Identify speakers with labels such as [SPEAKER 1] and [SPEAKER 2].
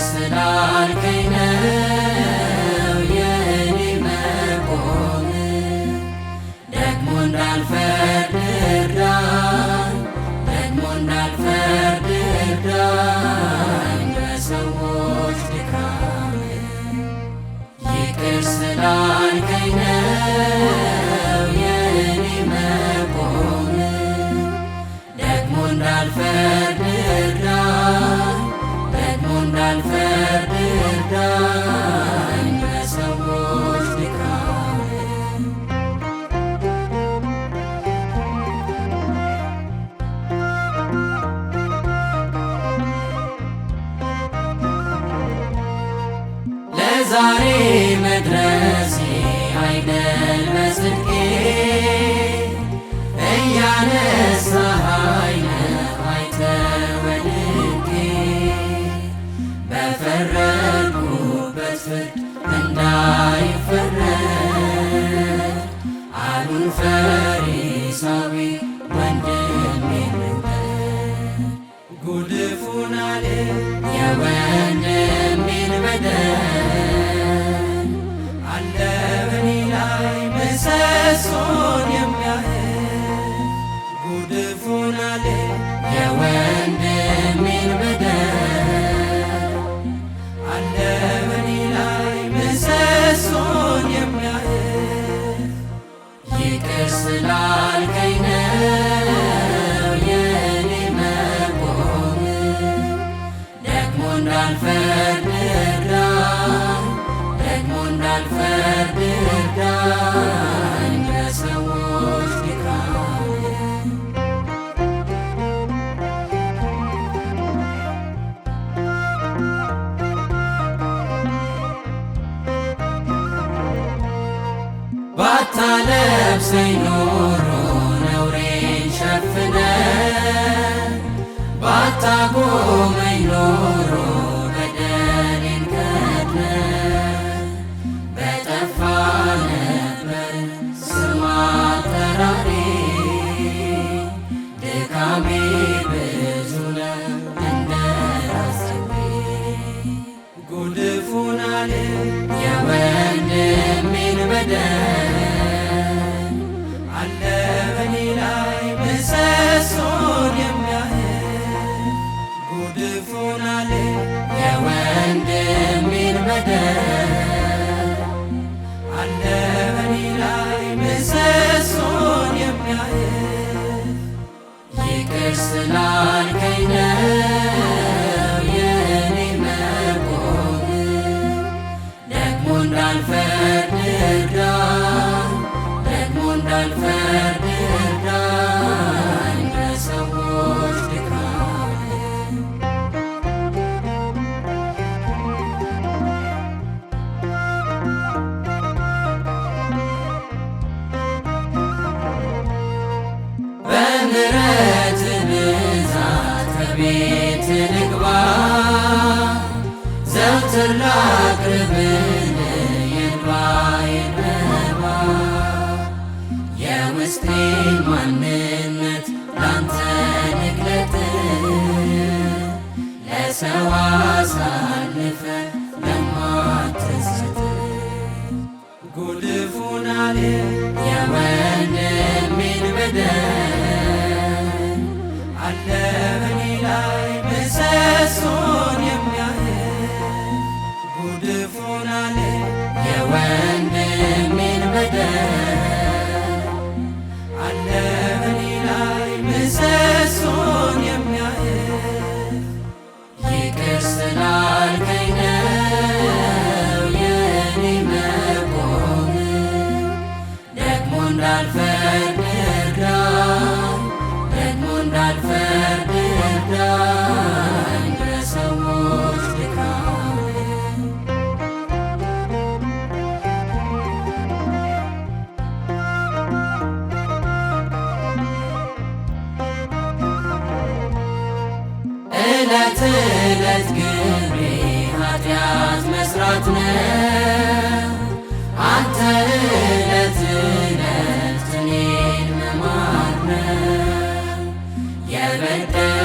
[SPEAKER 1] ስላልከኝ ነው የኔ መቆም። ደግሞ እንዳልፈርድ እርዳኝ፣ ደግሞ እንዳልፈርድ እርዳኝ በሰዎች ድካም። ይቅር ስላልከኝ ነው የኔ መቆም። ደግሞ እንዳልፈርድ እርዳኝ፣ ደግሞ እንዳልፈርድ እርዳኝ በሰዎች ድካም። ለዛሬ መድረሴ አይደል በጽድቄ፣ እያነሳኸኝ ነው አይተህ ወድቄ። በፈረድኩበት ፍርድ እንዳይፈረድ አሉን ፈሪሳዊ ወንድሜን ልውደድ። ጉድፉን አለ የወንድሜን በደል፣ አለ በኔ ላይ ምሰሶን የሚያህል። ጉድፉን አለ የወንድሜን በደል፣ አለ በኔ ላይ ምሰሶን የሚያህል። ይቅር ስላልከኝ ነው የኔ መቆም። ደግሞ እንዳልፈርድ እርዳኝ፣ ደግሞ እንዳልፈርድ እርዳኝ በሰዎች ድካም። ባታለብሰኝ ኖሮ ነውሬን ሸፍነ፣ ባታቆመኝ ኖሮ በደሌን ከድነ። በጠፋ ነበር ስም አጠራሬ፣ ድካሜ ብዙ ነው እንደ ራስ ፀጉሬ። ጉድፉን አለ የወንድሜን በደል፣ አለ በኔ ላይ ምሰሶን የሚያህል። ጉድፉን አለ የወንድሜን በደል፣ አለ በኔ ላይ ምሰሶን የሚያህል። ይቅር ስላልከኝ ነው የኔ መቆም። ደግሞ እንዳልፈርድ እርዳኝ፣ ደግሞ እንዳልፈርድ እርዳኝ በሰዎች ድካም። በምሕረት ብዛት ከቤት ልግባ፣ ዘወትር ላቅርብልህ የእንባዬን መባ። የውስጤን ማንነት ላንተ ልግለጥ፣ ለሰው አሳልፈ ለማትሰጥ። ጉድፉን አለ የወንድሜን በደል፣ አለ በኔ ላይ ምሰሶን የሚያህል። ጉድፉን አለ የወንድሜን በደል፣ አለ በኔ ላይ ምሰሶን የሚያህል። ይቅር ስላልከኝ ነው የኔ መቆም። ደግሞ እንዳልፈርድ እርዳኝ፣ ደግሞ እንዳልፈርድ እርዳኝ በሰዎች ድካም። ዕለት ዕለት ግብሬ ኃጢአት መስራት ነው፣ አንተ ዕለት ዕለት እኔን መማር ነው። የበደል